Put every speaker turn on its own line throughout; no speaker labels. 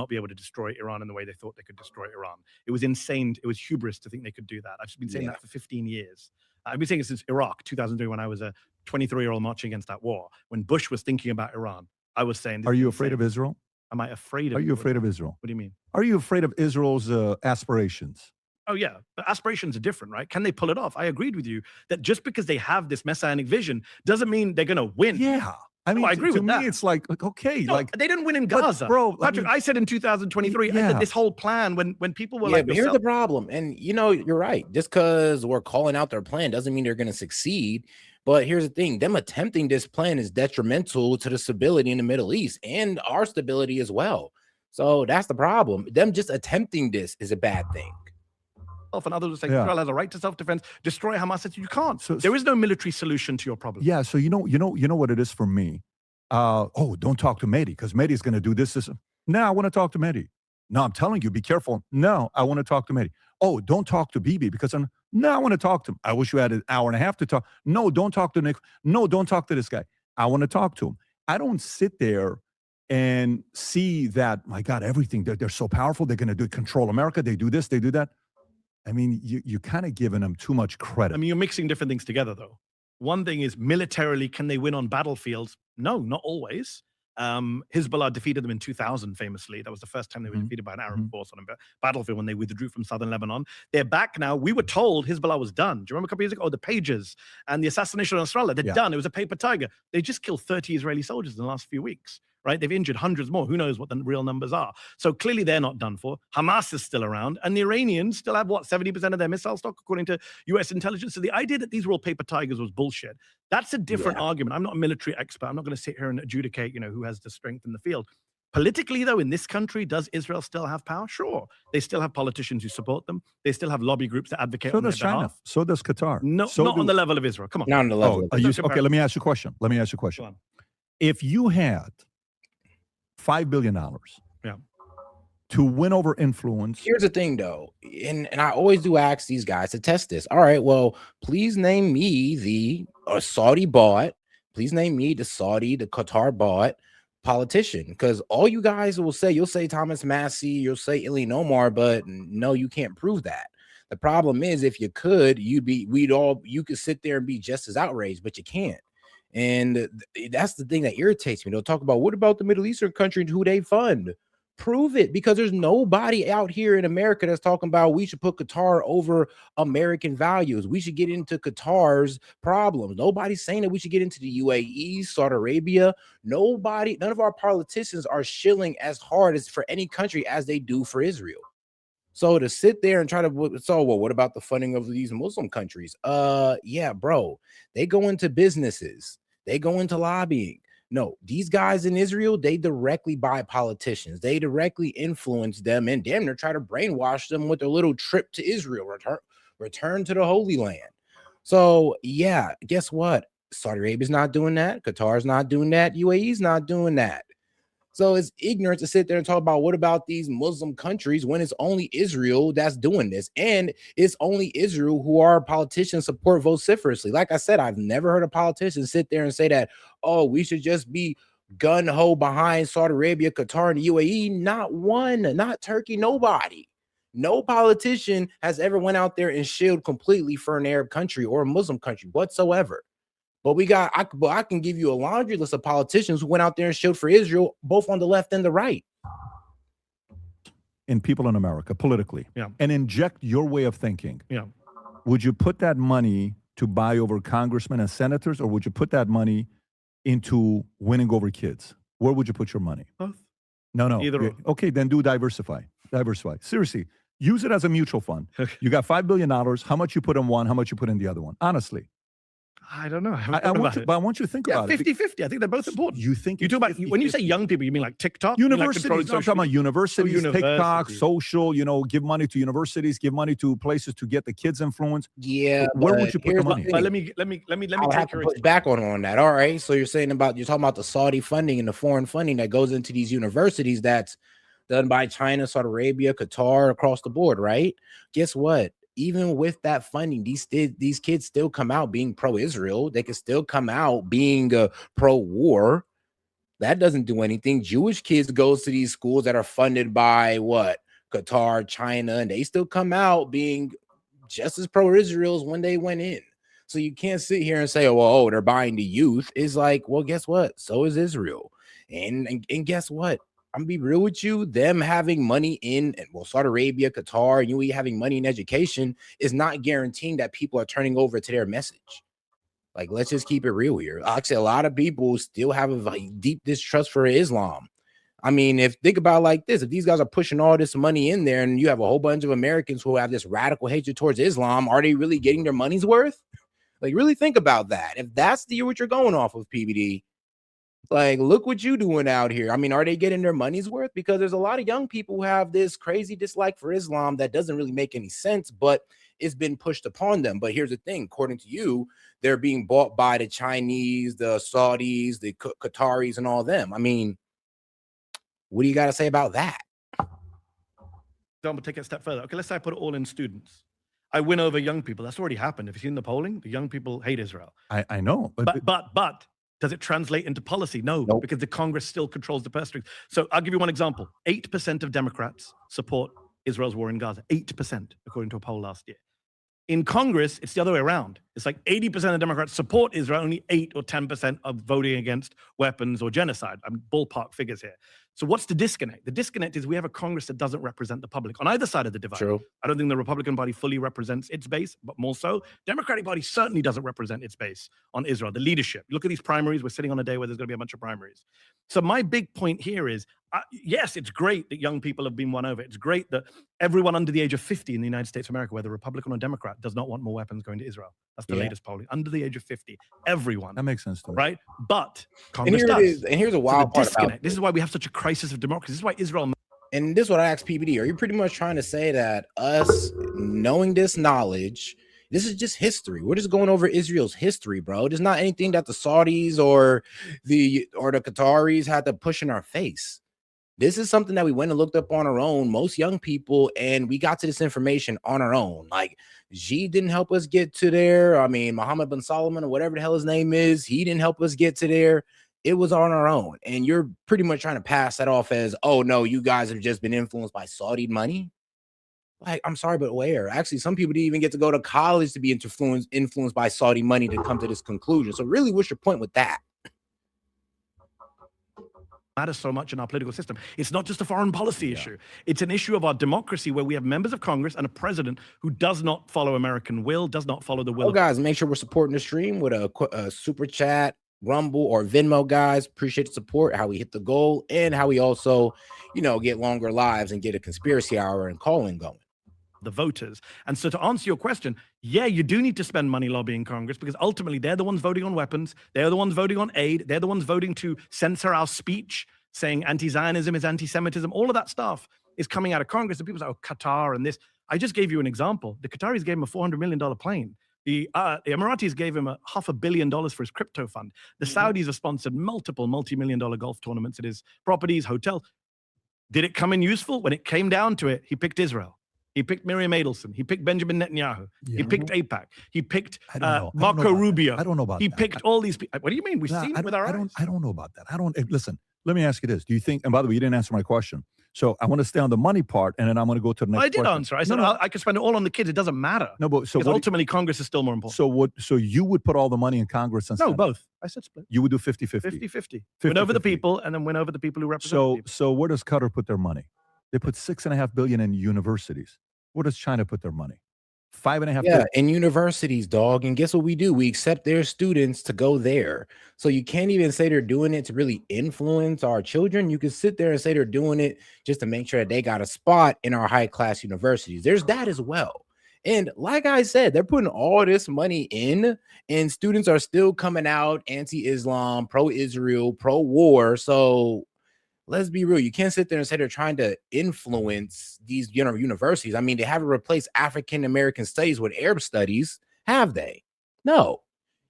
not be able to destroy Iran in the way they thought they could destroy Iran. It was insane. It was hubris to think they could do that. I've been saying that for 15 years. I've been saying it since Iraq, 2003, when I was a 23-year-old marching against that war. When Bush was thinking about Iran, I was saying,
are you afraid of Israel?
Am I afraid of
Are you afraid of Israel?
What do you mean?
Are you afraid of Israel's aspirations?
Oh, yeah. But aspirations are different, right? Can they pull it off? I agreed with you that just because they have this messianic vision doesn't mean they're going to win.
Yeah. I mean,
I agree with that.
To me, it's like, okay.
No,
like
they didn't win in Gaza.
Bro,
Patrick, I said in 2023, that this whole plan, when people were like,
but here's the problem. And, you're right. Just because we're calling out their plan doesn't mean they're going to succeed. But here's the thing. Them attempting this plan is detrimental to the stability in the Middle East and our stability as well. So that's the problem. Them just attempting this is a bad thing.
And others would say Israel has a right to self-defense. Destroy Hamas. You can't. There is no military solution to your problem.
Yeah. So you know what it is for me. Don't talk to Mehdi because Mehdi's going to do this. No, I want to talk to Mehdi. No, I'm telling you, be careful. No, I want to talk to Mehdi. Oh, don't talk to Bibi because I want to talk to him. I wish you had an hour and a half to talk. No, don't talk to Nick. No, don't talk to this guy. I want to talk to him. I don't sit there and see that, my God, everything, they're so powerful. They're going to control America. They do this, they do that. I mean, you kind of giving them too much credit.
I mean, you're mixing different things together, though. One thing is militarily, can they win on battlefields? No, not always. Hezbollah defeated them in 2000, famously. That was the first time they were defeated by an Arab force on a battlefield when they withdrew from southern Lebanon. They're back now. We were told Hezbollah was done. Do you remember a couple years ago? Oh, the pages and the assassination of Nasrallah. They're done. It was a paper tiger. They just killed 30 Israeli soldiers in the last few weeks. Right? They've injured hundreds more. Who knows what the real numbers are? So clearly they're not done for. Hamas is still around. And the Iranians still have, 70% of their missile stock, according to US intelligence. So the idea that these were all paper tigers was bullshit. That's a different argument. I'm not a military expert. I'm not going to sit here and adjudicate, who has the strength in the field. Politically, though, in this country, does Israel still have power? Sure. They still have politicians who support them. They still have lobby groups that advocate on their behalf. So does China.
So does Qatar.
No, not on the level of Israel. Come on.
Not on the level of Israel.
Okay, let me ask you a question. If you had $5 billion to win over influence.
Here's the thing, though, and I always do ask these guys to test this. All right, well, please name me the Saudi bought. Please name me the Qatar bought politician, because all you guys will say, you'll say Thomas Massey, you'll say Ilhan Omar, but no, you can't prove that. The problem is, if you could, you could sit there and be just as outraged, but you can't. And that's the thing that irritates me. They'll talk about, what about the Middle Eastern country and who they fund? Prove it, because there's nobody out here in America that's talking about we should put Qatar over American values. We should get into Qatar's problems. Nobody's saying that we should get into the UAE, Saudi Arabia. None of our politicians are shilling as hard as for any country as they do for Israel. So to sit there and try to, what about the funding of these Muslim countries? Yeah, bro, they go into businesses, they go into lobbying. No, these guys in Israel, they directly buy politicians. They directly influence them and damn near try to brainwash them with a little trip to Israel, return to the Holy Land. So yeah, guess what? Saudi Arabia's not doing that. Qatar's not doing that. UAE's not doing that. So it's ignorant to sit there and talk about what about these Muslim countries when it's only Israel that's doing this. And it's only Israel who our politicians support vociferously. Like I said, I've never heard a politician sit there and say that, oh, we should just be gun-ho behind Saudi Arabia, Qatar, and UAE. Not one, not Turkey, nobody. No politician has ever went out there and shielded completely for an Arab country or a Muslim country whatsoever. But I can give you a laundry list of politicians who went out there and showed for Israel, both on the left and the right.
And people in America, politically, and inject your way of thinking.
Yeah.
Would you put that money to buy over congressmen and senators, or would you put that money into winning over kids? Where would you put your money?
Both.
No.
Either.
Okay, then diversify. Seriously, use it as a mutual fund. You got $5 billion. How much you put in one? How much you put in the other one? Honestly.
I don't know.
I want you to think about it.
50-50. I think they're both important.
You think
you talk about when you say young people, you mean like TikTok?
Universities. I'm talking about universities, TikTok,
universities.
social. Give money to universities, give money to places to get the kids influence.
Yeah.
Where would you put the money?
But let me take your
push back on that. All right. So you're talking about the Saudi funding and the foreign funding that goes into these universities that's done by China, Saudi Arabia, Qatar, across the board, right? Guess what? Even with that funding, these kids still come out being pro-Israel. They can still come out being pro-war. That doesn't do anything. Jewish kids goes to these schools that are funded by what? Qatar, China, and they still come out being just as pro-Israel as when they went in. So you can't sit here and say, oh, well, oh, they're buying the youth. It's like, well, guess what? So is Israel. And guess what? I'm gonna be real with you. Them having money in, well, Saudi Arabia, Qatar, and you having money in education is not guaranteeing that people are turning over to their message. Like, let's just keep it real here. Actually, a lot of people still have a deep distrust for Islam. I mean, if think about it like this, if these guys are pushing all this money in there and you have a whole bunch of Americans who have this radical hatred towards Islam, are they really getting their money's worth? Like, really think about that. If that's what you're going off of, PBD, like, look what you doing out here. I mean, are they getting their money's worth? Because there's a lot of young people who have this crazy dislike for Islam that doesn't really make any sense, but it's been pushed upon them. But here's the thing, according to you, they're being bought by the Chinese, the Saudis, the Qataris, and all them. I mean, what do you got to say about that?
Don't take it a step further. Okay, let's say I put it all in students. I win over young people. That's already happened. Have you seen the polling? The young people hate Israel.
I know.
But does it translate into policy? No, nope. Because the Congress still controls the purse strings. So I'll give you one example. 8% of Democrats support Israel's war in Gaza. 8%, according to a poll last year. In Congress, it's the other way around. It's like 80% of Democrats support Israel, only 8 or 10% are voting against weapons or genocide. I'm ballpark figures here. So what's the disconnect? The disconnect is we have a Congress that doesn't represent the public on either side of the divide.
True.
I don't think the Republican Party fully represents its base, but more so, Democratic Party certainly doesn't represent its base on Israel, the leadership. Look at these primaries. We're sitting on a day where there's going to be a bunch of primaries. So my big point here is, yes, it's great that young people have been won over. It's great that everyone under the age of 50 in the United States of America, whether Republican or Democrat, does not want more weapons going to Israel. That's the latest polling. Under the age of 50, everyone.
That makes sense to me.
Right? But Congress does.
And here's a wild part about it.
This is why we have such a crisis of democracy. This is why Israel...
And this is what I asked PBD. Are you pretty much trying to say that us knowing this knowledge, this is just history? We're just going over Israel's history, bro. There's not anything that the Saudis or the Qataris had to push in our face. This is something that we went and looked up on our own, most young people, and we got to this information on our own. Like, Xi didn't help us get to there. I mean, Mohammed bin Salman or whatever the hell his name is, he didn't help us get to there. It was on our own. And you're pretty much trying to pass that off as, oh, no, you guys have just been influenced by Saudi money. Like, I'm sorry, but where? Actually, some people didn't even get to go to college to be influenced by Saudi money to come to this conclusion. So really, what's your point with that?
Matters so much in our political system. It's not just a foreign policy issue. It's an issue of our democracy where we have members of Congress and a president who does not follow American will, does not follow the will.
Oh, guys, make sure we're supporting the stream with a super chat, Rumble, or Venmo, guys. Appreciate the support, how we hit the goal, and how we also, get longer lives and get a conspiracy hour and calling going.
The voters. And so to answer your question, yeah, you do need to spend money lobbying Congress because ultimately they're the ones voting on weapons. They're the ones voting on aid. They're the ones voting to censor our speech, saying anti-Zionism is anti-Semitism. All of that stuff is coming out of Congress. And people say, oh, Qatar and this. I just gave you an example. The Qataris gave him a $400 million plane. The Emiratis gave him $500 million for his crypto fund. The Saudis have sponsored multiple multi-million-dollar golf tournaments at his properties, hotels. Did it come in useful? When it came down to it, he picked Israel. He picked Miriam Adelson. He picked Benjamin Netanyahu. He picked AIPAC. He picked Marco Rubio.
I don't know about that.
He picked all these people. What do you mean? We've seen it with our eyes.
I don't know about that. Listen, let me ask you this. Do you think, and by the way, you didn't answer my question. So I want to stay on the money part, and then I'm going to go to the next question.
I did answer. I said, I could spend it all on the kids. It doesn't matter.
No, but so
ultimately, Congress is still more important.
So you would put all the money in Congress and
no, both. I said split.
You would do 50-50.
50-50. Win over the people, and then win over the people who represent the people.
So where does Qatar put their money? They put $6.5 billion in universities. Where does China put their money? $5.5 billion.
In universities, dog. And guess what we do? We accept their students to go there. So you can't even say they're doing it to really influence our children. You can sit there and say they're doing it just to make sure that they got a spot in our high-class universities. There's that as well. And like I said, they're putting all this money in, and students are still coming out anti-Islam, pro-Israel, pro-war. So let's be real. You can't sit there and say they're trying to influence these, universities. I mean, they haven't replaced African-American studies with Arab studies, have they? No.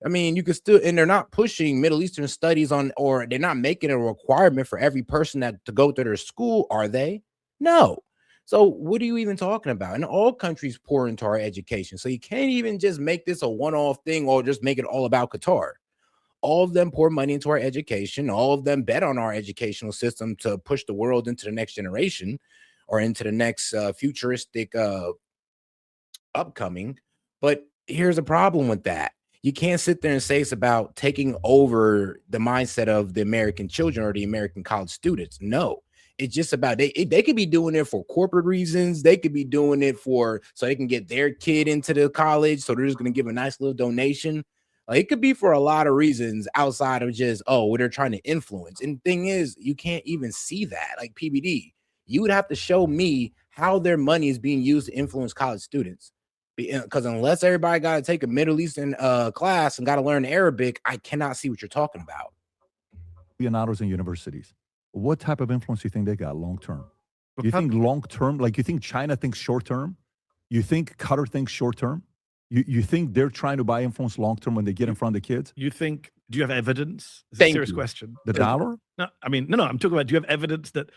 I mean, you could still, and they're not pushing Middle Eastern studies on, or they're not making a requirement for every person to go to their school, are they? No. So what are you even talking about? And all countries pour into our education. So you can't even just make this a one-off thing or just make it all about Qatar. All of them pour money into our education. All of them bet on our educational system to push the world into the next generation or into the next futuristic upcoming. But here's a problem with that. You can't sit there and say it's about taking over the mindset of the American children or the American college students. No, it's just about they could be doing it for corporate reasons. They could be doing it for so they can get their kid into the college. So they're just going to give a nice little donation. Like, it could be for a lot of reasons outside of just, oh, what they're trying to influence. And the thing is, you can't even see that. Like PBD, you would have to show me how their money is being used to influence college students. Because unless everybody got to take a Middle Eastern class and got to learn Arabic, I cannot see what you're talking about.
Leonardo's in universities. What type of influence do you think they got long term? Do you think long term, like you think China thinks short term? You think Qatar thinks short term? You think they're trying to buy influence long term when they get in front of the kids?
You think, do you have evidence? It's a serious question.
The dollar?
No, I mean, no, I'm talking about, do you have evidence that,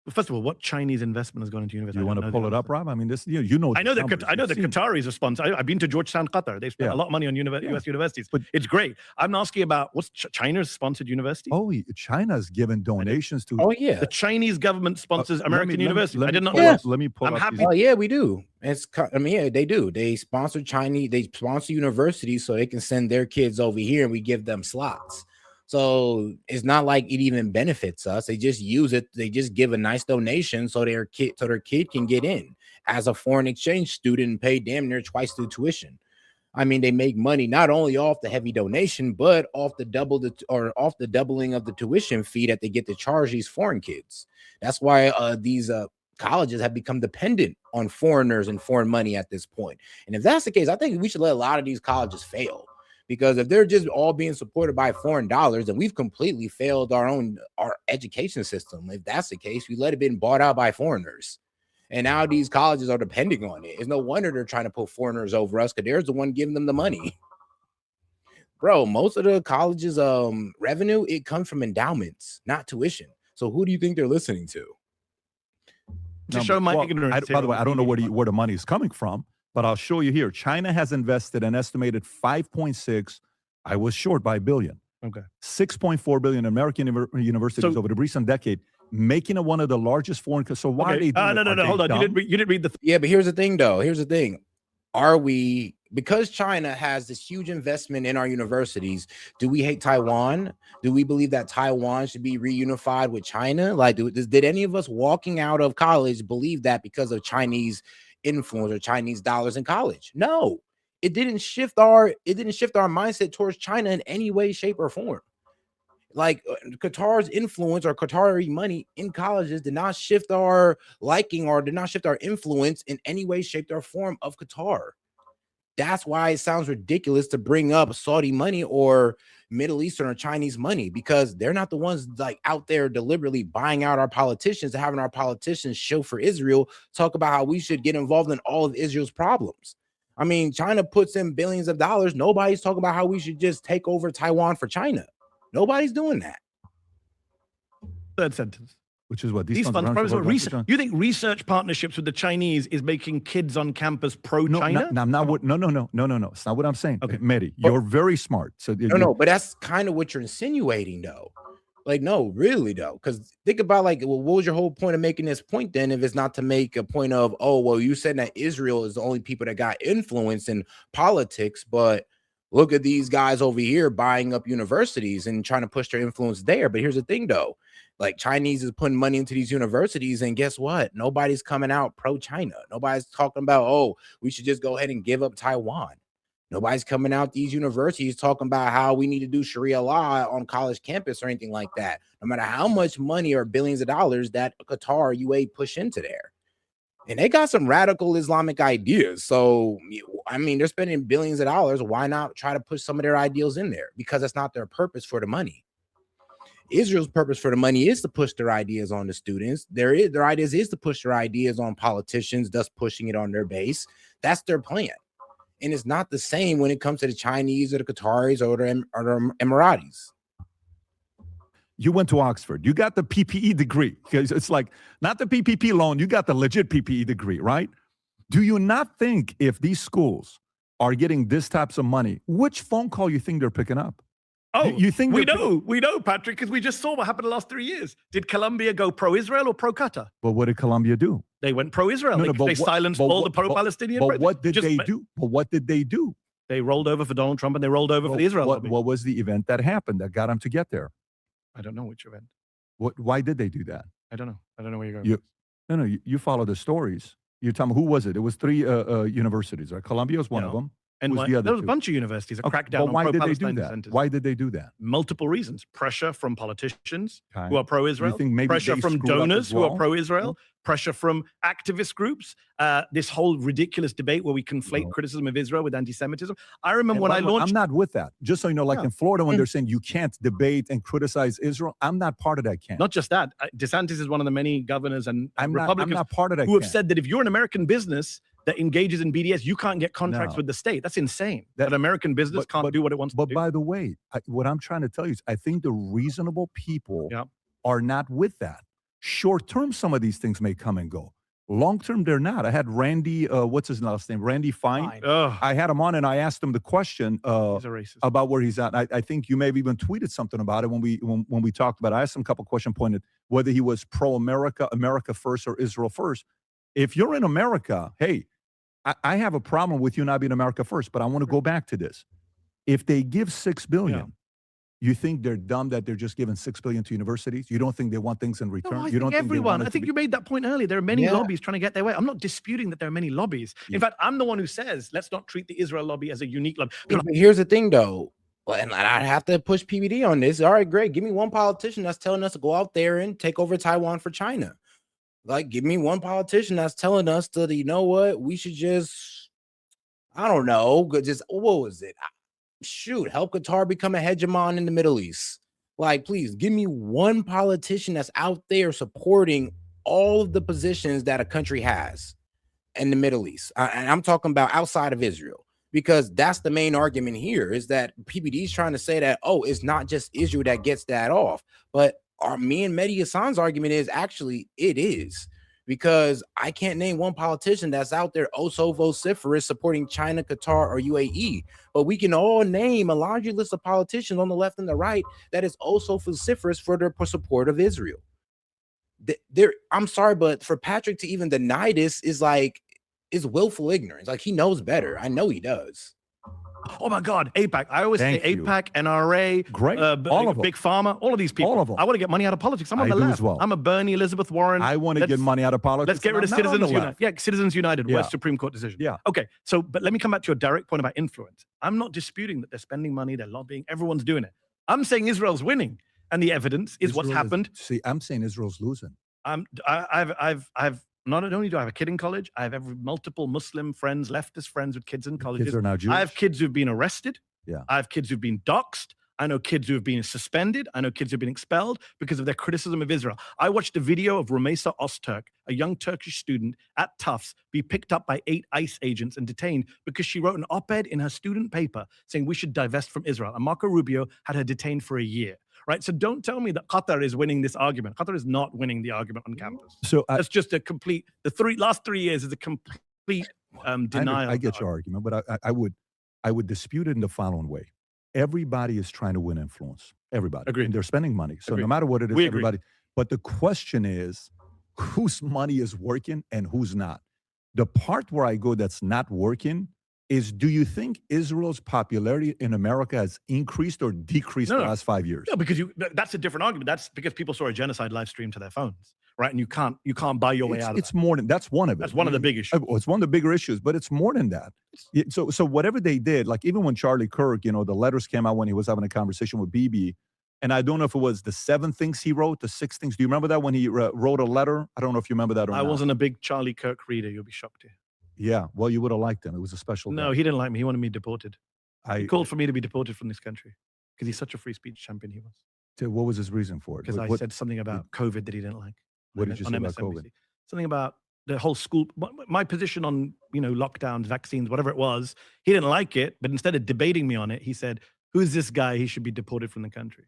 first of all, what Chinese investment has gone into university?
You want to pull it up, Rob? I mean, this, you know.
I know the Qataris are sponsored. I've been to Georgetown, Qatar. They spent a lot of money on US universities. But it's great. I'm asking about what's China's sponsored university?
Oh, China's given donations to.
Oh, yeah.
The Chinese government sponsors American universities. I did not
know.
know.
Let me pull up.
Happy. Oh, yeah, we do. I mean, yeah, they do. They sponsor Chinese. They sponsor universities so they can send their kids over here, and we give them slots. So it's not like it even benefits us. They just use it. They just give a nice donation so their kid can get in as a foreign exchange student and pay damn near twice the tuition. I mean, they make money not only off the heavy donation, but off the doubling of the tuition fee that they get to charge these foreign kids. That's why these colleges have become dependent on foreigners and foreign money at this point. And if that's the case, I think we should let a lot of these colleges fail. Because if they're just all being supported by foreign dollars, then we've completely failed our education system. If that's the case, we let it be bought out by foreigners. And now these colleges are depending on it. It's no wonder they're trying to put foreigners over us, because they're the one giving them the money. Bro, most of the college's revenue, it comes from endowments, not tuition. So who do you think they're listening to?
To show my ignorance.
By the way, I don't know where the money is coming from. But I'll show you here. China has invested an estimated 5.6. I was short by billion.
Okay.
6.4 billion in American universities over the recent decade, making it one of the largest foreign. So why are they doing
no, hold on. You didn't read the.
Yeah, but here's the thing, though. Here's the thing. Because China has this huge investment in our universities, do we hate Taiwan? Do we believe that Taiwan should be reunified with China? Like, did any of us walking out of college believe that because of Chinese influence or Chinese dollars in college? No, it didn't shift our mindset towards China in any way, shape, or form. Like, Qatar's influence or Qatari money in colleges did not shift our liking or did not shift our influence in any way, shape, or form of Qatar. That's why it sounds ridiculous to bring up Saudi money or Middle Eastern or Chinese money, because they're not the ones like out there deliberately buying out our politicians and having our politicians show for Israel, talk about how we should get involved in all of Israel's problems. I mean, China puts in billions of dollars. Nobody's talking about how we should just take over Taiwan for China. Nobody's doing that.
Third sentence.
Which is what
these funds research. You think research partnerships with the Chinese is making kids on campus pro-China?
No, no. It's not what I'm saying. Okay, Mehdi, you're very smart. So
no, but that's kind of what you're insinuating, though. Like, no, really, though, because think about, like, well, what was your whole point of making this point then, if it's not to make a point of, oh, well, you said that Israel is the only people that got influence in politics, but look at these guys over here buying up universities and trying to push their influence there. But here's the thing, though. Like, Chinese is putting money into these universities, and guess what? Nobody's coming out pro-China. Nobody's talking about, oh, we should just go ahead and give up Taiwan. Nobody's coming out these universities talking about how we need to do Sharia law on college campus or anything like that. No matter how much money or billions of dollars that Qatar, UAE push into there. And they got some radical Islamic ideas. So, I mean, they're spending billions of dollars. Why not try to push some of their ideals in there? Because that's not their purpose for the money. Israel's purpose for the money is to push their ideas on the students. Their ideas is to push their ideas on politicians, thus pushing it on their base. That's their plan. And it's not the same when it comes to the Chinese or the Qataris or the Emiratis.
You went to Oxford. You got the PPE degree. Because it's like, not the PPP loan. You got the legit PPE degree, right? Do you not think if these schools are getting this types of money, which phone call you think they're picking up?
Oh,
you think
we know, Patrick, because we just saw what happened the last 3 years. Did Colombia go pro-Israel or pro-Qatar?
But what did Colombia do?
They went pro-Israel. They silenced all the pro-Palestinian.
But what did they do? But what did they do?
They rolled over for Donald Trump and they rolled over for the Israel lobby.
What was the event that happened that got them to get there?
I don't know which event.
Why did they do that?
I don't know. I don't know where you're
going. You follow the stories. You tell me, who was it? It was 3 universities, right? Columbia was one of them.
And there was a bunch of universities that cracked down on pro-Palestine dissenters.
Why did they do that?
Multiple reasons. Pressure from politicians who are pro-Israel.
You think maybe
pressure from donors who are pro-Israel. Pressure from activist groups. This whole ridiculous debate where we conflate criticism of Israel with anti-Semitism. I remember when I launched...
I'm not with that. Just so you know, like in Florida, when they're saying you can't debate and criticize Israel, I'm not part of that camp.
Not just that. DeSantis is one of the many governors and Republicans
I'm not part of that
who have said that if you're an American business that engages in BDS, you can't get contracts with the state. That's insane. That American business can't do what it wants to do.
But by the way, what I'm trying to tell you is I think the reasonable people are not with that. Short term, some of these things may come and go. Long term, they're not. I had Randy, what's his last name? Randy Fine. I had him on and I asked him the question about where he's at. I think you may have even tweeted something about it when we talked about it. I asked him a couple of questions pointed whether he was pro-America, America first, or Israel first. If you're in America, hey, I have a problem with you not being America first, but I want to go back to this. If they give $6 billion, you think they're dumb that they're just giving $6 billion to universities? You don't think they want things in return?
No,
you don't
everyone. I think you made that point earlier. There are many lobbies trying to get their way. I'm not disputing that there are many lobbies. In fact, I'm the one who says, let's not treat the Israel lobby as a unique lobby.
But here's the thing, though. And I have to push PBD on this. All right, great. Give me one politician that's telling us to go out there and take over Taiwan for China. Like, give me one politician that's telling us that, you know what, we should just, I don't know, just, what was it? Shoot, help Qatar become a hegemon in the Middle East. Like, please give me one politician that's out there supporting all of the positions that a country has in the Middle East. And I'm talking about outside of Israel, because that's the main argument here is that PBD is trying to say that, oh, it's not just Israel that gets that off, but me and Mehdi Hassan's argument is actually it is, because I can't name one politician that's out there so vociferous supporting China, Qatar, or UAE, but we can all name a laundry list of politicians on the left and the right that is also vociferous for their support of Israel. I'm sorry, but for Patrick to even deny this is willful ignorance. Like, he knows better. I know he does.
Oh my God, AIPAC. I always say AIPAC, NRA,
great, all of them.
Big Pharma, all of these people.
All of them.
I want to get money out of politics. I'm on the left.
As well.
I'm a Bernie, Elizabeth Warren.
I want to get money out of politics.
Let's get rid of Citizens United. Yeah, Citizens United, West Supreme Court decision.
Yeah.
Okay, so, but let me come back to your direct point about influence. I'm not disputing that they're spending money, they're lobbying, everyone's doing it. I'm saying Israel's winning, and the evidence is what's happened.
I'm saying Israel's losing.
I've not only do I have a kid in college, I have multiple Muslim friends, leftist friends with kids in colleges.
Kids are now Jewish.
I have kids who've been arrested.
Yeah.
I have kids who've been doxxed. I know kids who have been suspended. I know kids who've been expelled because of their criticism of Israel. I watched a video of Rumeysa Öztürk, a young Turkish student at Tufts, be picked up by 8 ICE agents and detained because she wrote an op-ed in her student paper saying we should divest from Israel. And Marco Rubio had her detained for a year. Right, so don't tell me that Qatar is winning this argument. Qatar is not winning the argument on campus.
So
that's just a complete. Last 3 years is a complete denial.
I get your argument, but I would dispute it in the following way: everybody is trying to win influence. Everybody,
agreed.
And they're spending money, so no matter what it is, everybody. Agree. But the question is, whose money is working and who's not? The part where I go that's not working is, do you think Israel's popularity in America has increased or decreased the last 5 years?
No, because that's a different argument. That's because people saw a genocide live stream to their phones, right? And you can't buy your way out of it.
It's more than that's one of it.
That's one of the big issues.
It's one of the bigger issues, but it's more than that. So whatever they did, like even when Charlie Kirk, the letters came out when he was having a conversation with Bibi, and I don't know if it was the 7 things he wrote, the 6 things. Do you remember that when he wrote a letter? I don't know if you remember that or not.
I wasn't a big Charlie Kirk reader. You'll be shocked here.
Yeah, well, you would have liked him. It was a special
No,
guy.
He didn't like me. He wanted me deported. He called for me to be deported from this country because he's such a free speech champion he was.
What was his reason for it?
Because I said something about COVID that he didn't like.
What did you say about COVID?
Something about the whole school, my position on, lockdowns, vaccines, whatever it was. He didn't like it, but instead of debating me on it, he said, who's this guy? He should be deported from the country.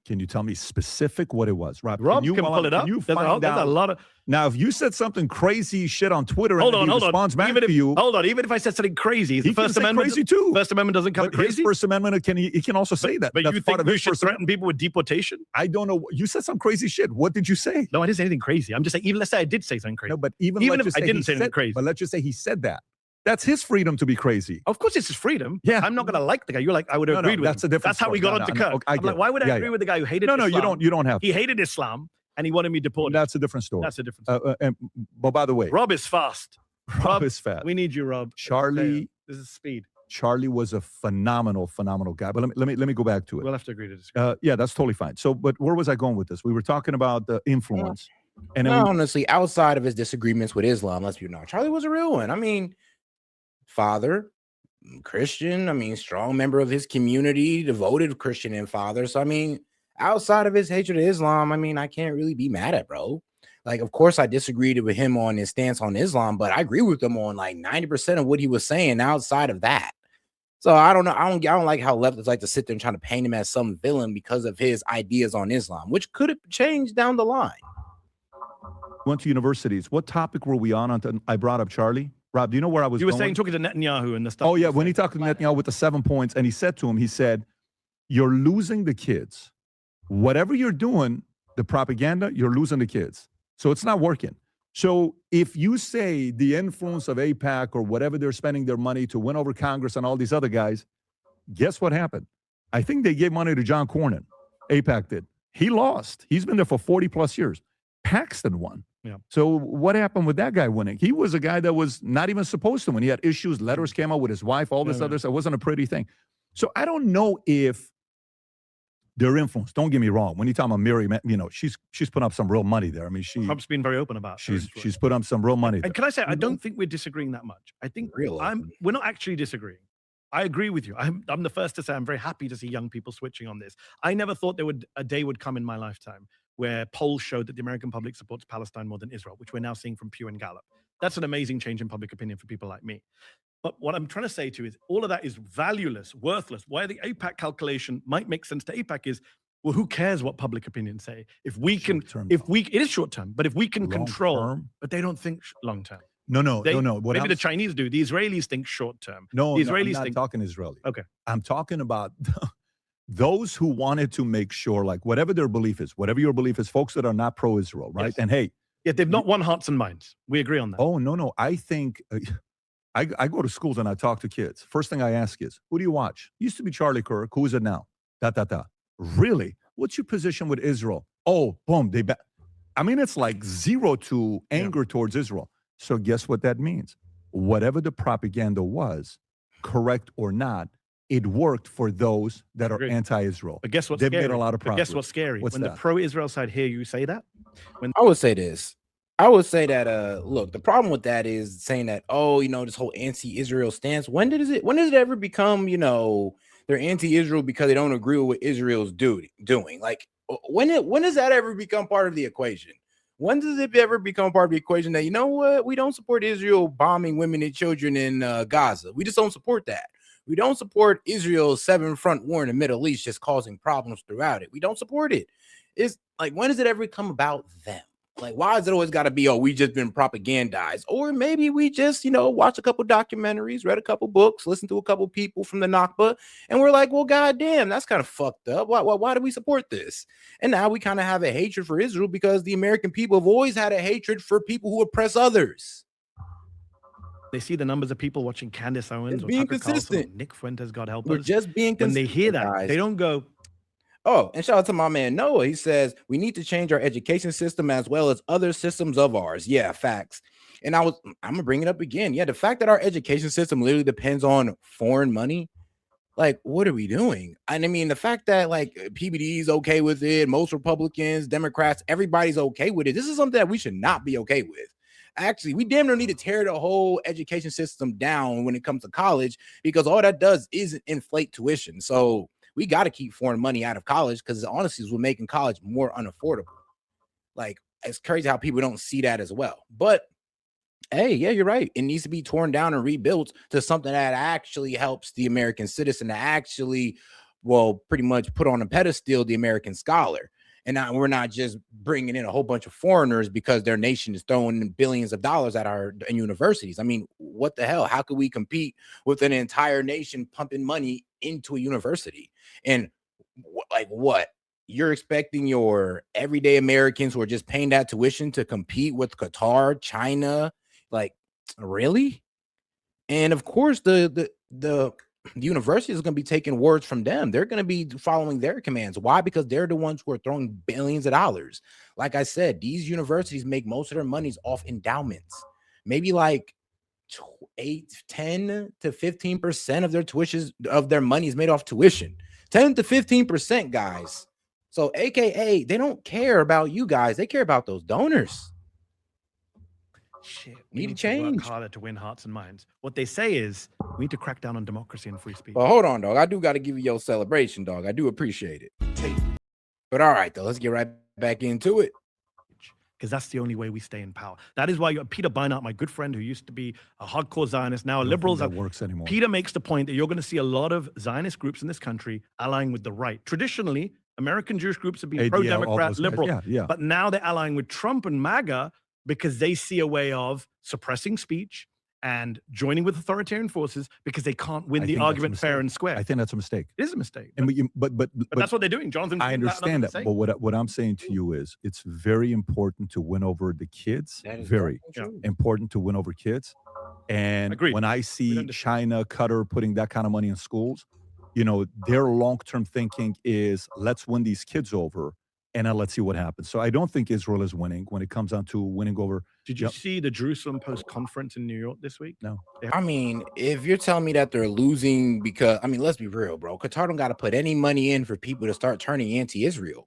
Can you tell me specific what it was, Rob?
Rob can pull it up.
Can you
There's a lot of.
Now, if you said something crazy shit on Twitter
Hold
and
on,
he responds back
even
to you,
hold on. Even if I said something crazy, the First Amendment
crazy too.
First Amendment doesn't cover crazy.
His First Amendment he can also say that.
But
That's
you
part
think
of
we
his
should
First
threaten
Amendment.
people with deportation?
I don't know. You said some crazy shit. What did you say?
No, I didn't say anything crazy. I'm just saying. Even let's say I did say something crazy.
No, but even
if I didn't say anything crazy,
but let's just say he said that. That's his freedom to be crazy.
Of course, it's his freedom.
Yeah,
I'm not going to like the guy. You're like, I would have agreed with
that's
him.
a different.
That's how we got onto Kirk. I'm like, why would I agree with the guy who hated Islam?
No, you don't have.
He hated Islam and he wanted me deported.
That's a different story.
That's a different story.
But by the way,
Rob is fast.
Rob is fast.
We need you, Rob.
Charlie.
This is speed.
Charlie was a phenomenal guy. But let me go back to it.
We'll have to agree to disagree.
Yeah, that's totally fine. So, but where was I going with this? We were talking about the influence. And then
honestly, outside of his disagreements with Islam, let's be honest, Charlie was a real one. I mean, father, Christian, I mean, strong member of his community, devoted Christian and father. So, I mean, outside of his hatred of Islam, I mean, I can't really be mad at bro. Like, of course, I disagreed with him on his stance on Islam, but I agree with him on like 90% of what he was saying outside of that. So I don't know. I don't like how leftists like to sit there and try to paint him as some villain because of his ideas on Islam, which could have changed down the line.
Went to universities. What topic were we on? I brought up Charlie. Rob, do you know where I was?
You were saying talking to Netanyahu and the stuff.
Oh yeah, when he talked to Netanyahu with the 7 points, and he said to him, he said, "You're losing the kids. Whatever you're doing, the propaganda, you're losing the kids. So it's not working." So if you say the influence of AIPAC or whatever they're spending their money to win over Congress and all these other guys, guess what happened? I think they gave money to John Cornyn. AIPAC did. He lost. He's been there for 40 plus years. Paxton won.
Yeah.
So what happened with that guy winning? He was a guy that was not even supposed to win. He had issues. Letters came out with his wife, all this other stuff. It wasn't a pretty thing. So I don't know if their influence. Don't get me wrong. When you talk about Mary, you know, she's put up some real money there. I mean,
Trump's been very open about.
She's put up some real money.
And can I say, I don't think we're disagreeing that much. I think we're not actually disagreeing. I agree with you. I'm the first to say I'm very happy to see young people switching on this. I never thought a day would come in my lifetime where polls showed that the American public supports Palestine more than Israel, which we're now seeing from Pew and Gallup. That's an amazing change in public opinion for people like me. But what I'm trying to say to you is all of that is valueless, worthless. Why the AIPAC calculation might make sense to AIPAC is, well, who cares what public opinion say? If we can, it is short term, but if we can control, but they don't think long term.
No.
Maybe the Chinese do. The Israelis think short term.
No,
the Israelis
I'm not talking Israeli.
Okay.
I'm talking about those who wanted to make sure, like, whatever their belief is, whatever your belief is, folks that are not pro-Israel, right? Yes. And hey.
Yeah, they've not won hearts and minds. We agree on that.
Oh, no. I think, I go to schools and I talk to kids. First thing I ask is, who do you watch? Used to be Charlie Kirk. Who is it now? Really? What's your position with Israel? Oh, boom. I mean, it's like zero to anger towards Israel. So guess what that means? Whatever the propaganda was, correct or not, it worked for those that are anti-Israel.
But guess what's
They've
scary?
made a lot of progress.
Guess what's scary?
When
the pro-Israel side hear you say that?
I would say this. I would say that, look, the problem with that is saying that, oh, you know, this whole anti-Israel stance, when did it ever become, you know, they're anti-Israel because they don't agree with what Israel's doing? Like, when does that ever become part of the equation? When does it ever become part of the equation that, you know what, we don't support Israel bombing women and children in Gaza. We just don't support that. We don't support Israel's 7-front war in the Middle East just causing problems throughout it. We don't support it. It's like, when does it ever come about them? Like, why is it always got to be, oh, we just been propagandized? Or maybe we just, you know, watch a couple documentaries, read a couple books, listen to a couple people from the Nakba, and we're like, well, goddamn, that's kind of fucked up. Why do we support this? And now we kind of have a hatred for Israel because the American people have always had a hatred for people who oppress others.
They see the numbers of people watching Candace Owens or
being
Tucker
consistent.
Carlson or Nick Fuentes, God help us.
We're just being consistent.
When they hear that,
guys.
They don't go,
oh, and shout out to my man Noah. He says we need to change our education system as well as other systems of ours. Yeah, facts. And I'm gonna bring it up again. Yeah, the fact that our education system literally depends on foreign money. Like, what are we doing? And I mean, the fact that like PBD is okay with it, most Republicans, Democrats, everybody's okay with it. This is something that we should not be okay with. Actually, we damn near need to tear the whole education system down when it comes to college, because all that does is inflate tuition. So we got to keep foreign money out of college, because honestly, we're making college more unaffordable. Like, it's crazy how people don't see that as well. But hey, yeah, you're right. It needs to be torn down and rebuilt to something that actually helps the American citizen, to actually pretty much put on a pedestal the American scholar. And now we're not just bringing in a whole bunch of foreigners because their nation is throwing billions of dollars at our universities. I mean, what the hell? How could we compete with an entire nation pumping money into a university? And like what? You're expecting your everyday Americans who are just paying that tuition to compete with Qatar, China? Like, really? And of course, the university is going to be taking words from them. They're going to be following their commands. Why? Because they're the ones who are throwing billions of dollars. Like I said, these universities make most of their monies off endowments. Maybe like 10 to 15% of their tuition, of their money is made off tuition. 10 to 15%, guys. So AKA, they don't care about you guys. They care about those donors.
Shit,
we need to
work
change.
harder to win hearts and minds. What they say is we need to crack down on democracy and free speech.
Well, hold on, dog. I do got to give you your celebration, dog. I do appreciate it. But all right, though, let's get right back into it.
Because that's the only way we stay in power. That is why Peter Beinart, my good friend who used to be a hardcore Zionist, now a liberal.
That works anymore.
Peter makes the point that you're going to see a lot of Zionist groups in this country allying with the right. Traditionally, American Jewish groups have been pro-Democrat, liberal. But now they're allying with Trump and MAGA because they see a way of suppressing speech and joining with authoritarian forces because they can't win the argument fair and square.
I think that's a mistake.
It is a mistake.
But
that's what they're doing, Jonathan.
I understand that. But what I'm saying to you is it's very important to win over the kids. Very important to win over kids. And when I see China, Qatar putting that kind of money in schools, you know, their long-term thinking is let's win these kids over and then let's see what happens. So I don't think Israel is winning when it comes down to winning over.
Did you see the Jerusalem Post conference in New York this week?
No.
I mean, if you're telling me that they're losing because, I mean, let's be real, bro. Qatar don't got to put any money in for people to start turning anti-Israel.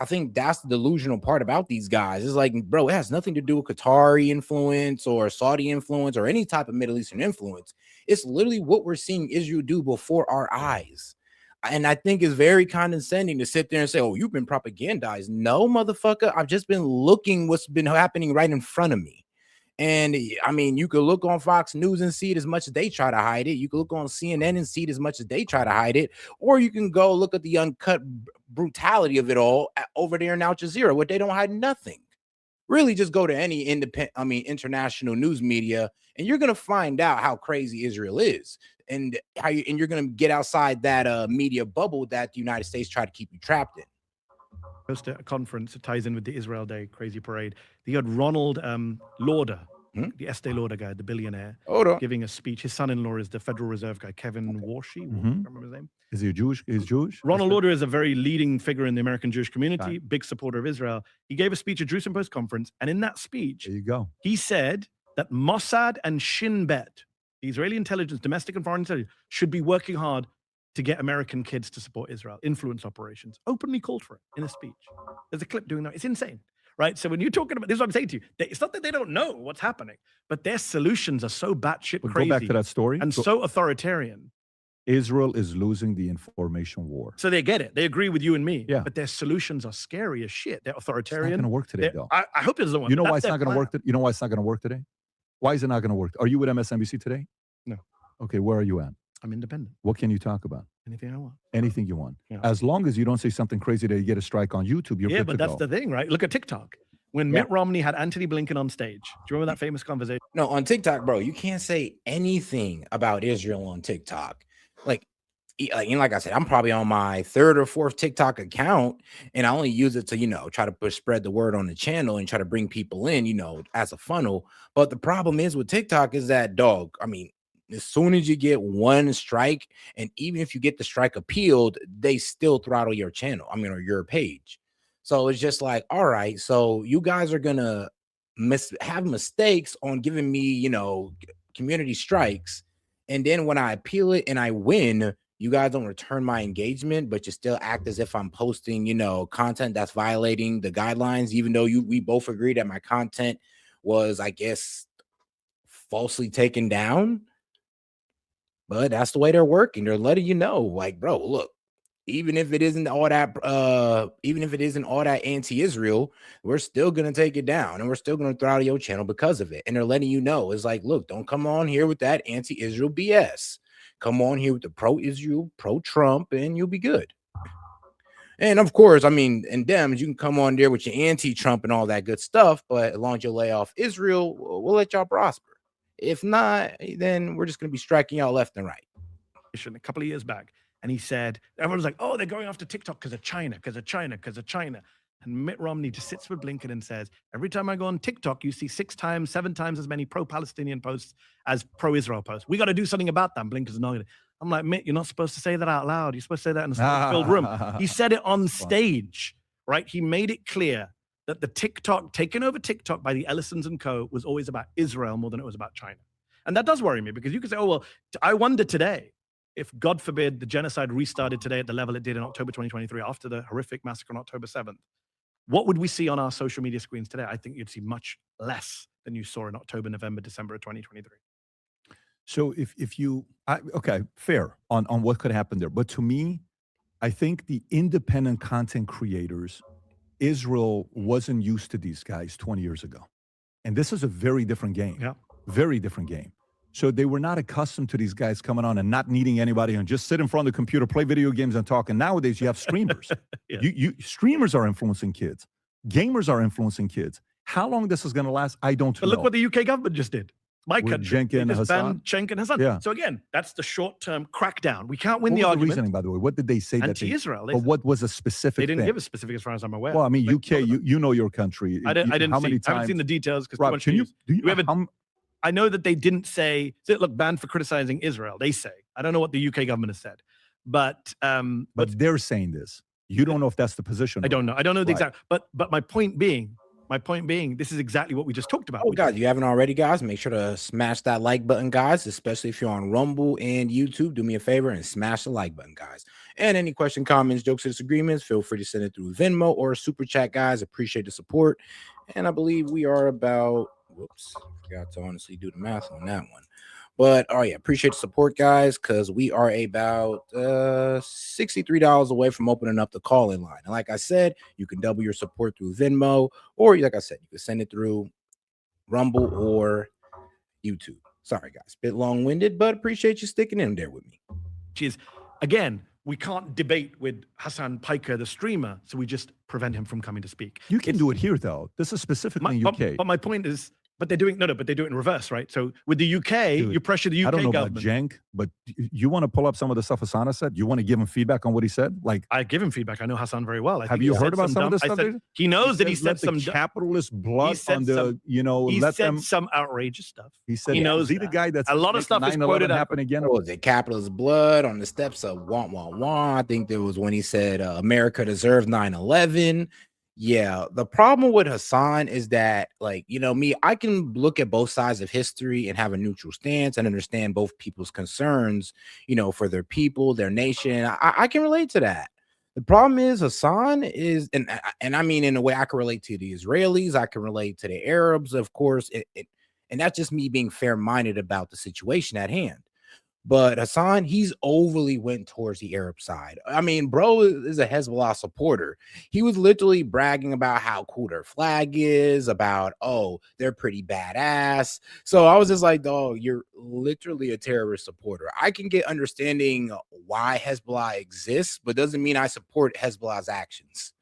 I think that's the delusional part about these guys. It's like, bro, it has nothing to do with Qatari influence or Saudi influence or any type of Middle Eastern influence. It's literally what we're seeing Israel do before our eyes. And I think it's very condescending to sit there and say, oh, you've been propagandized. No, motherfucker. I've just been looking what's been happening right in front of me. And I mean, you could look on Fox News and see it as much as they try to hide it. You could look on CNN and see it as much as they try to hide it. Or you can go look at the uncut brutality of it all over there in Al Jazeera, where they don't hide nothing. Really, just go to any international news media, and you're gonna find out how crazy Israel is, and you're gonna get outside that media bubble that the United States try to keep you trapped in.
Just a conference that ties in with the Israel Day crazy parade. They had Ronald Lauder, the Estee Lauder guy, the billionaire, giving a speech. His son-in-law is the Federal Reserve guy, Kevin Warshie. I don't remember his name.
Is he Jewish? He's Jewish?
Ronald Lauder is a very leading figure in the American Jewish community, big supporter of Israel. He gave a speech at Jerusalem Post conference, and in that speech,
there you go.
He said that Mossad and Shin Bet, the Israeli intelligence, domestic and foreign intelligence, should be working hard to get American kids to support Israel, influence operations. Openly called for it in a speech. There's a clip doing that. It's insane, right? So when you're talking about this, is what I'm saying to you. It's not that they don't know what's happening, but their solutions are so batshit crazy.
Go back to that story.
And so authoritarian.
Israel is losing the information war.
So they get it. They agree with you and me.
Yeah.
But their solutions are scary as shit. They're authoritarian.
It's not going to work today, though.
I hope it doesn't work.
You know why it's not going to work? You know why it's not going to work today? Why is it not going to work? Are you with MSNBC today?
No.
Okay, where are you at?
I'm independent.
What can you talk about?
Anything I want.
Anything you want.
Yeah.
As long as you don't say something crazy that you get a strike on YouTube, you're good to go.
Yeah, but that's the thing, right? Look at TikTok. When Mitt Romney had Antony Blinken on stage. Do you remember that famous conversation?
No, on TikTok, bro, you can't say anything about Israel on TikTok. Like I said, I'm probably on my third or fourth TikTok account, and I only use it to, try to spread the word on the channel and try to bring people in, as a funnel. But the problem is with TikTok is that, dog, I mean, as soon as you get one strike, and even if you get the strike appealed, they still throttle your channel, or your page. So it's just like, all right, so you guys are gonna have mistakes on giving me, community strikes, and then when I appeal it and I win, you guys don't return my engagement, but you still act as if I'm posting, content that's violating the guidelines, even though we both agree that my content was, I guess, falsely taken down. But that's the way they're working. They're letting you know, like, bro, look, even if it isn't all that anti-Israel, we're still gonna take it down, and we're still gonna throttle your channel because of it. And they're letting you know, it's like, look, don't come on here with that anti-Israel BS, come on here with the pro-Israel, pro-Trump, and you'll be good. And of course, I mean, in Dems, you can come on there with your anti-Trump and all that good stuff, but as long as you lay off Israel, we'll let y'all prosper. If not, then we're just going to be striking y'all left and right.
A couple of years back, and he said, everyone was like, oh, they're going after TikTok because of China, because of China, because of China. And Mitt Romney just sits with Blinken and says, every time I go on TikTok, you see 6 times, 7 times as many pro-Palestinian posts as pro-Israel posts. We got to do something about that. And Blinken's nodding. I'm like, Mitt, you're not supposed to say that out loud. You're supposed to say that in a filled room. He said it on stage, right? He made it clear that the TikTok, taken over TikTok by the Ellisons and co. was always about Israel more than it was about China. And that does worry me, because you could say, oh, well, I wonder today, if God forbid the genocide restarted today at the level it did in October 2023 after the horrific massacre on October 7th, what would we see on our social media screens today? I think you'd see much less than you saw in October, November, December of 2023.
So if you, okay, fair on what could happen there. But to me, I think the independent content creators, Israel wasn't used to these guys 20 years ago. And this is a very different game.
Yeah.
Very different game. So they were not accustomed to these guys coming on and not needing anybody and just sit in front of the computer, play video games and talk. And nowadays you have streamers. Yeah. Streamers are influencing kids. Gamers are influencing kids. How long this is going to last, I don't know.
But look what the UK government just did. My country.
Cenk and Hassan.
Cenk and Hassan.
Yeah.
So again, that's the short-term crackdown. We can't win
what
the
was
argument.
The reasoning, by the way, what did they say?
Anti-Israel.
But what was a specific
They didn't
thing?
give a specific as far as I'm aware.
Well, I mean, UK, you know your country.
I didn't
how
see,
many
I
times?
haven't seen the details.
Rob, can you, do you
I know that they didn't say, look, banned for criticizing Israel. They say. I don't know what the UK government has said. But
they're saying this. You don't know if that's the position.
I don't know. I don't know the exact. But my point being, this is exactly what we just talked about.
Oh, guys, you haven't already, guys, make sure to smash that like button, guys, especially if you're on Rumble and YouTube. Do me a favor and smash the like button, guys. And any question, comments, jokes, or disagreements, feel free to send it through Venmo or Super Chat, guys. Appreciate the support. And I believe we are about, whoops, forgot to honestly do the math on that one. But, oh, yeah, appreciate the support, guys, because we are about $63 away from opening up the call-in line. And like I said, you can double your support through Venmo, or like I said, you can send it through Rumble or YouTube. Sorry, guys, bit long-winded, but appreciate you sticking in there with me.
Which is, again, we can't debate with Hassan Piker, the streamer, so we just prevent him from coming to speak.
You can do it here, though. This is specifically in UK.
But my point is, but they're doing but they do it in reverse, right? So with the UK, you pressure the UK
I don't know
government.
about Cenk, but you want to pull up some of the stuff Hassan said? You want to give him feedback on what he said? Like,
I give him feedback. I know Hassan very well.
Have you heard about some of this stuff?
He knows that he said some
capitalist blood on the,
he said some outrageous stuff.
He said,
he knows
he the guy that's
a lot of stuff is quoted
happen again.
Was it capitalist blood on the steps of wah wah wah? I think there was when he said America deserved 9/11. Yeah, the problem with Hassan is that, like, you know, I can look at both sides of history and have a neutral stance and understand both people's concerns, you know, for their people, their nation. I can relate to that. The problem is Hassan is, and I mean, in a way I can relate to the Israelis, I can relate to the Arabs, of course, and that's just me being fair-minded about the situation at hand. But Hassan, he's overly went towards the Arab side. I mean, bro is a Hezbollah supporter. He was literally bragging about how cool their flag is, about, oh, they're pretty badass. So I was just like, oh, you're literally a terrorist supporter. I can get understanding why Hezbollah exists, but doesn't mean I support Hezbollah's actions.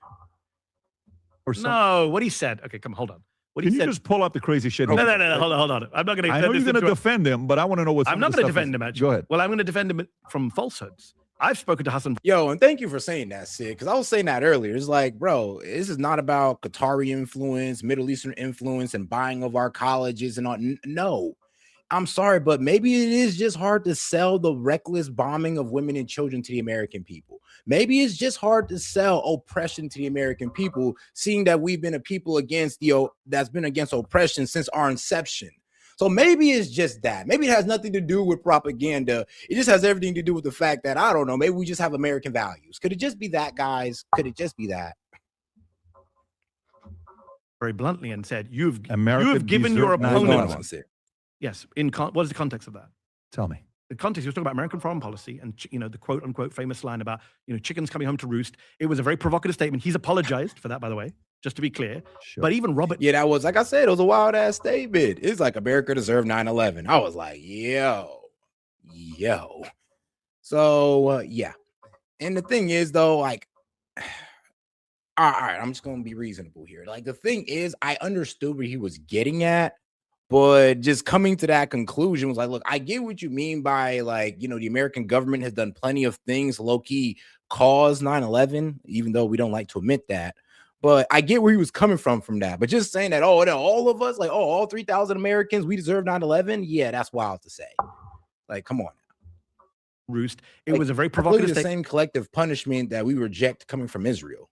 No, what he said. Okay, come on, hold on.
Can you just pull up the crazy shit?
No, hold on. I'm not going to.
I know you're going to defend him, but I want to know what's.
I'm not going to defend him. Actually,
go ahead.
Well, I'm going to defend him from falsehoods. I've spoken to Hassan.
Yo, and thank you for saying that, Sid, because I was saying that earlier. It's like, bro, this is not about Qatari influence, Middle Eastern influence, and buying of our colleges and all. No. I'm sorry, but maybe it is just hard to sell the reckless bombing of women and children to the American people. Maybe it's just hard to sell oppression to the American people, seeing that we've been a people against that's been against oppression since our inception. So maybe it's just that. Maybe it has nothing to do with propaganda. It just has everything to do with the fact that, I don't know, maybe we just have American values. Could it just be that, guys? Could it just be that?
Very bluntly, and said, you've
given
your opponents.
Yes.
What is the context of that?
Tell me.
The context, he was talking about American foreign policy and, you know, the quote unquote famous line about, you know, chickens coming home to roost. It was a very provocative statement. He's apologized for that, by the way, just to be clear. Sure. But even Robert.
Yeah, that was, like I said, it was a wild ass statement. It's like America deserved 9/11. I was like, yo. So yeah. And the thing is, though, like, all right, I'm just gonna be reasonable here. Like, the thing is, I understood where he was getting at, but just coming to that conclusion was like, look, I get what you mean by, like, you know, the American government has done plenty of things low-key cause 9/11, even though we don't like to admit that. But I get where he was coming from that. But just saying that, oh, all of us, like, oh, all 3,000 Americans, we deserve 9/11. Yeah, that's wild to say. Like, come on.
Roost. It
Like,
was a very
that's
provocative
literally the same collective punishment that we reject coming from Israel.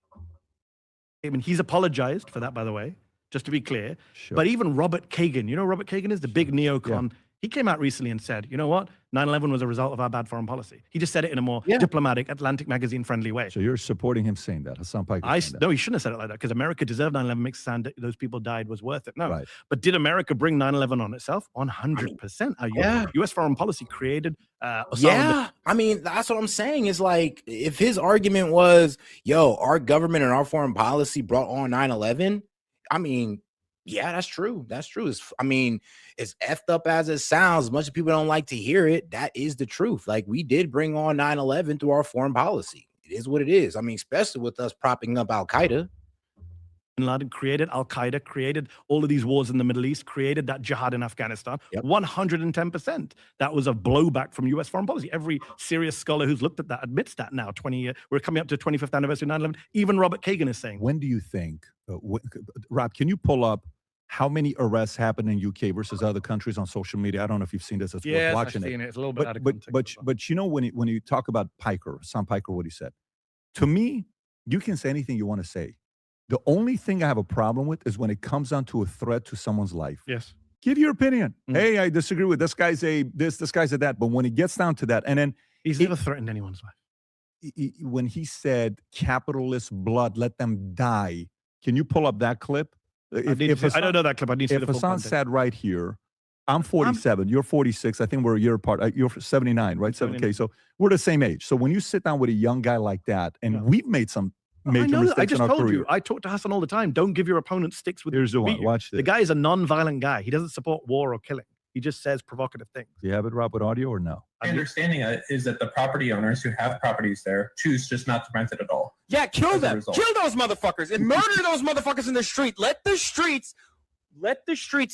statement. He's apologized for that, by the way, just to be clear.
Sure.
But even Robert Kagan, you know Robert Kagan is the big neocon. He came out recently and said, you know what? 9/11 was a result of our bad foreign policy. He just said it in a more diplomatic, Atlantic magazine friendly way.
So you're supporting him saying that, Hassan Piker?
No, he shouldn't have said it like that, because America deserved 9/11, makes it sound that those people died was worth it. No.
Right.
But did America bring 9/11 on itself? 100%. U.S. foreign policy created
I mean, that's what I'm saying. Is like, if his argument was, yo, our government and our foreign policy brought on 9/11, I mean, yeah, that's true. That's true. I mean, as effed up as it sounds, as much as people don't like to hear it, that is the truth. Like, we did bring on 9/11 through our foreign policy. It is what it is. I mean, especially with us propping up Al-Qaeda.
Bin Laden created Al-Qaeda, created all of these wars in the Middle East, created that jihad in Afghanistan. 110%. That was a blowback from U.S. foreign policy. Every serious scholar who's looked at that admits that now. We're coming up to 25th anniversary of 9/11. Even Robert Kagan is saying.
When do you think, Rob, can you pull up how many arrests happened in UK versus other countries on social media? I don't know if you've seen this. It's worth watching it.
It's a little bit out of context.
But you know, when you talk about Piker, Sam Piker, what he said, to me, you can say anything you want to say. The only thing I have a problem with is when it comes down to a threat to someone's life.
Yes.
Give your opinion. Hey, I disagree with this guy's this guy's a that. But when it gets down to that, and then
he's never threatened anyone's life.
When he said capitalist blood, let them die. Can you pull up that clip?
I don't know that clip. I need to see the full
Hassan
context.
said right here, I'm 47, you're 46. I think we're a year apart. You're 79, right? 7K. So we're the same age. So when you sit down with a young guy like that, and we've made some major mistakes
I just
in our
told
career.
you. I talk to Hassan all the time. Don't give your opponent sticks with.
Here's the one. Watch this.
The guy is a non-violent guy. He doesn't support war or killing. He just says provocative things.
Do you have it, Rob, with audio or no?
My understanding is that the property owners who have properties there choose just not to rent it at all.
Yeah, kill them. Kill those motherfuckers and murder those motherfuckers in the street. Let the streets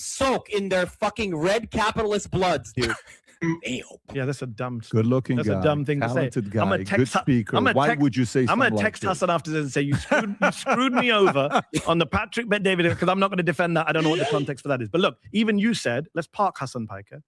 soak in their fucking red capitalist bloods, dude.
Yeah, that's a dumb.
Good-looking guy.
That's a dumb thing to say.
Talented guy. Good speaker. Why would you say something like
I'm gonna text
this?
Hassan after this and say you screwed me over on the Patrick Bet David, because I'm not going to defend that. I don't know what the context for that is. But look, even you said, let's park Hassan Piker.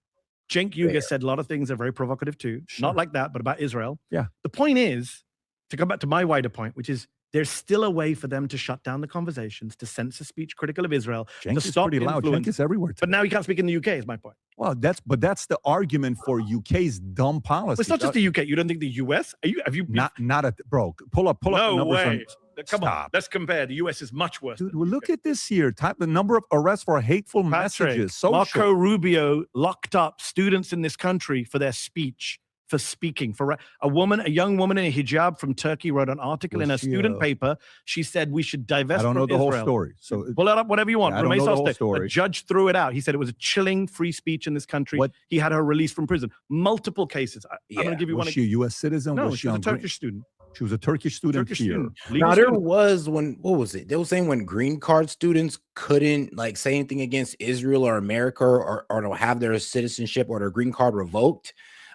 Cenk Uygur said a lot of things that are very provocative too. Not like that, but about Israel.
Yeah.
The point is, to come back to my wider point, which is there's still a way for them to shut down the conversations, to censor speech critical of Israel,
Cenk
to
is
stop
pretty loud.
influence.
Cenk is everywhere.
But now he can't speak in the UK, is my point.
Well, that's the argument for UK's dumb policy.
Well, it's not just the UK. You don't think the US? Have you
not at bro? Pull up.
No
the numbers
way. Come on,
Stop.
let's compare. The US is much worse.
Dude, well, look at this here. The number of arrests for hateful messages. Social.
Marco Rubio locked up students in this country for their speech, for speaking. For a young woman in a hijab from Turkey wrote an article in a student paper. She said we should divest from Israel.
I don't know the whole story. So
pull it up, whatever you want.
I don't know the whole story.
A judge threw it out. He said it was a chilling free speech in this country. He had her released from prison. Multiple cases. I'm going to give you one.
Was she a U.S. citizen?
No,
was
she was a Turkish student.
She was a Turkish student here.
Now there was what was it? They were saying when green card students couldn't like say anything against Israel or America or to have their citizenship or their green card revoked.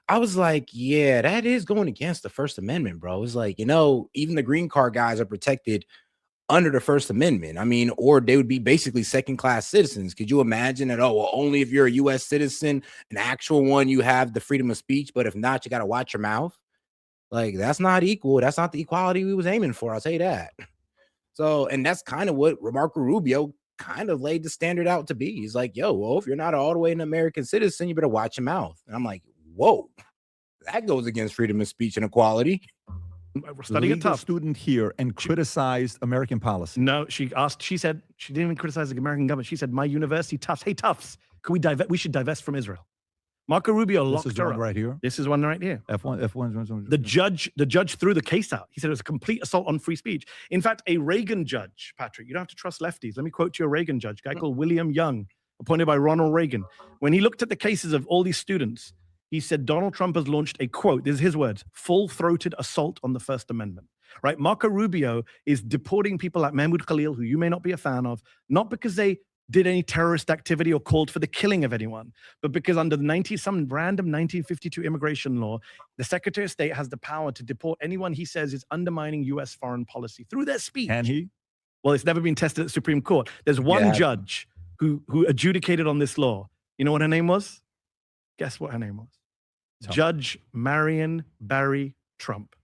I was like, yeah, that is going against the First Amendment, bro. It's like, even the green card guys are protected under the First Amendment. I mean, or they would be basically second-class citizens. Could you imagine that? Oh, well, only if you're a U.S. citizen, an actual one, you have the freedom of speech, but if not, you got to watch your mouth. Like, that's not equal. That's not the equality we was aiming for. I'll tell you that. So, and that's kind of what Marco Rubio kind of laid the standard out to be. He's like, yo, well, if you're not all the way an American citizen, you better watch your mouth. And I'm like, whoa, that goes against freedom of speech and equality.
We're studying a
student here and criticized American policy.
No, she said she didn't even criticize the American government. She said, my university, Tufts, hey, Tufts, we should divest from Israel. Marco Rubio locked her up.
Right here.
This is one right here.
F1.
The judge threw the case out. He said it was a complete assault on free speech. In fact, a Reagan judge, Patrick, you don't have to trust lefties. Let me quote you a Reagan judge, a guy called William Young, appointed by Ronald Reagan. When he looked at the cases of all these students, He said Donald Trump has launched a, quote, this is his words, full-throated assault on the First Amendment, right? Marco Rubio is deporting people like Mahmoud Khalil, who you may not be a fan of, not because they did any terrorist activity or called for the killing of anyone, but because under the some random 1952 immigration law, the Secretary of State has the power to deport anyone he says is undermining U.S. foreign policy through their speech.
Can he?
Well, it's never been tested at the Supreme Court. There's one judge who adjudicated on this law. You know what her name was? Guess what her name was? Judge Marion Barry Trump.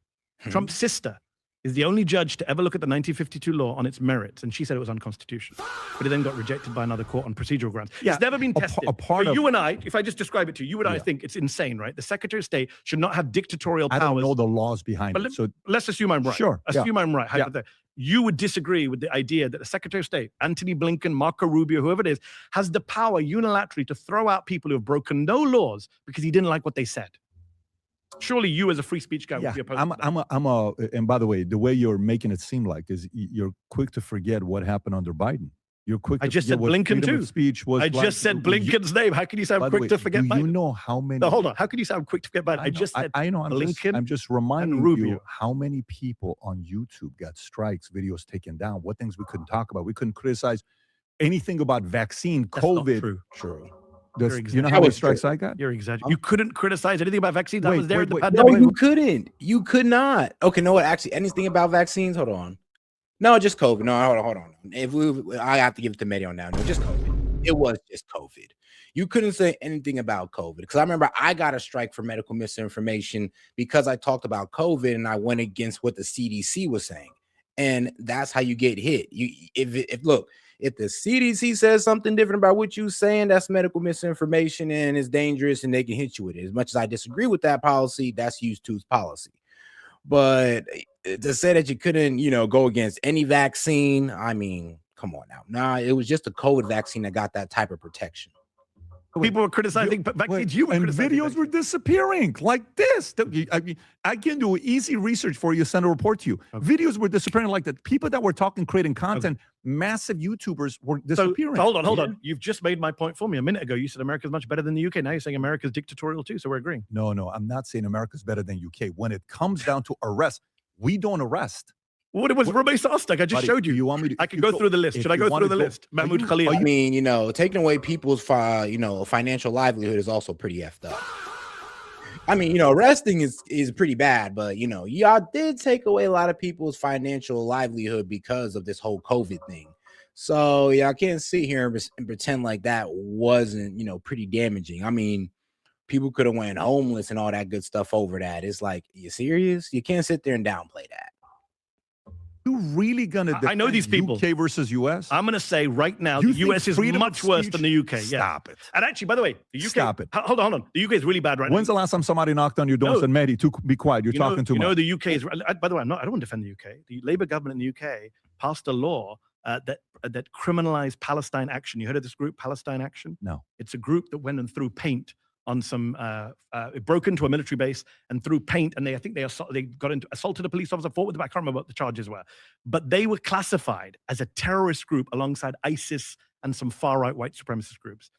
Trump's sister is the only judge to ever look at the 1952 law on its merits, and she said it was unconstitutional. But it then got rejected by another court on procedural grounds. Yeah, it's never been tested. You and I, if I just describe it to you, you and I think it's insane, right? The Secretary of State should not have dictatorial powers.
I don't know the laws behind it.
So let's assume I'm right.
Sure.
Assume I'm right. You would disagree with the idea that the Secretary of State, Antony Blinken, Marco Rubio, whoever it is, has the power unilaterally to throw out people who have broken no laws because he didn't like what they said. Surely you, as a free speech guy, would be opposed to that.
And by the way, the way you're making it seem like is you're quick to forget what happened under Biden. You're quick.
I just said Blinken too.
Speech was.
I just said Blinken's name. How can you say I'm quick to forget Biden?
Do you know how many?
No, hold on. How can you say I'm quick to forget Biden? I just said
I know.
Blinken.
I'm just reminding you how many people on YouTube got strikes, videos taken down. What things we couldn't talk about. We couldn't criticize anything about vaccine, COVID.
Not true.
You know how many strikes I got?
You're exaggerating. You couldn't criticize anything about vaccines. I was there at the
pandemic. No, you couldn't. You could not. Okay, no, what? Actually, anything about vaccines? Hold on. No, just COVID. No, hold on. I have to give it to Mehdi on now. No, just COVID. It was just COVID. You couldn't say anything about COVID because I remember I got a strike for medical misinformation because I talked about COVID and I went against what the CDC was saying, and that's how you get hit. If the CDC says something different about what you're saying, that's medical misinformation and it's dangerous, and they can hit you with it. As much as I disagree with that policy, that's used to policy. But to say that you couldn't, go against any vaccine, I mean, come on now. Nah, it was just a COVID vaccine that got that type of protection.
People were criticizing vaccines.
And videos were disappearing like this. I mean, I can do easy research for you, send a report to you. Videos were disappearing like that. People that were creating content, massive YouTubers were disappearing.
So hold on. You've just made my point for me a minute ago. You said America's much better than the UK. Now you're saying America's dictatorial too. So we're agreeing.
No, I'm not saying America's better than UK. When it comes down to arrest, we don't arrest.
What it was Ramey Sostek. I just showed you.
You want me to?
I can go through the list. Should I go through the list? Mahmoud Khalil.
I mean, taking away people's financial livelihood is also pretty effed up. I mean, arresting is pretty bad, but y'all did take away a lot of people's financial livelihood because of this whole COVID thing. So I can't sit here and pretend like that wasn't pretty damaging. I mean, people could have went homeless and all that good stuff over that. It's like, you serious? You can't sit there and downplay that.
You really gonna defend
I know these people.
UK versus US?
I'm gonna say right now the US is much worse than the UK.
Stop it.
And actually, by the way, the UK.
Stop it.
Hold on. The UK is really bad right now.
When's the last time somebody knocked on your door and said, Mehdi, be quiet, you're talking too much?
The UK is. By the way, I don't want to defend the UK. The Labour government in the UK passed a law that criminalized Palestine Action. You heard of this group, Palestine Action?
No.
It's a group that went and threw paint on some, it broke into a military base and threw paint, and they assaulted a police officer, fought with them. I can't remember what the charges were, but they were classified as a terrorist group alongside ISIS and some far-right white supremacist groups.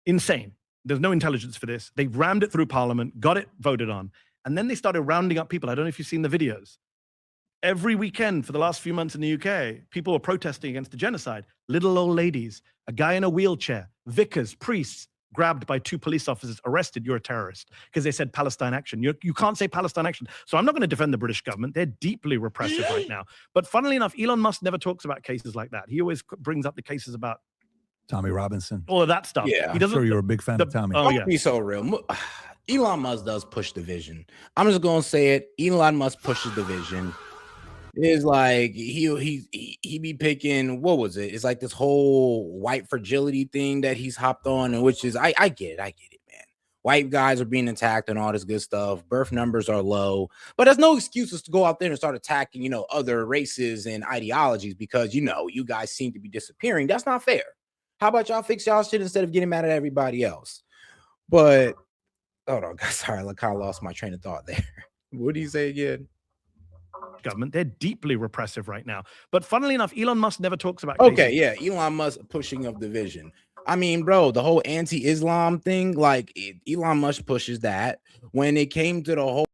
Insane. There's no intelligence for this. They rammed it through Parliament, got it voted on, and then they started rounding up people. I don't know if you've seen the videos. Every weekend for the last few months in the UK, people were protesting against the genocide. Little old ladies, a guy in a wheelchair, vicars, priests, grabbed by 2 police officers, arrested, you're a terrorist, because they said Palestine Action. You can't say Palestine Action. So I'm not going to defend the British government. They're deeply repressive right now. But funnily enough, Elon Musk never talks about cases like that. He always brings up the cases about
Tommy Robinson.
All of that stuff.
Yeah.
I'm sure you're a big fan of Tommy.
Oh, yeah. Be so real. Elon Musk does push the vision. I'm just going to say it. Elon Musk pushes the vision. It's like he be picking, what was it? It's like this whole white fragility thing that he's hopped on, and which is I get it, man. White guys are being attacked and all this good stuff. Birth numbers are low, but there's no excuses to go out there and start attacking, other races and ideologies because you guys seem to be disappearing. That's not fair. How about y'all fix y'all shit instead of getting mad at everybody else? But hold on, guys. Sorry, I kind of lost my train of thought there. What do you say again?
Government, they're deeply repressive right now. But funnily enough, Elon Musk never talks about
Elon Musk pushing of the vision. I mean, bro, the whole anti-Islam thing, like Elon Musk pushes that. When it came to the whole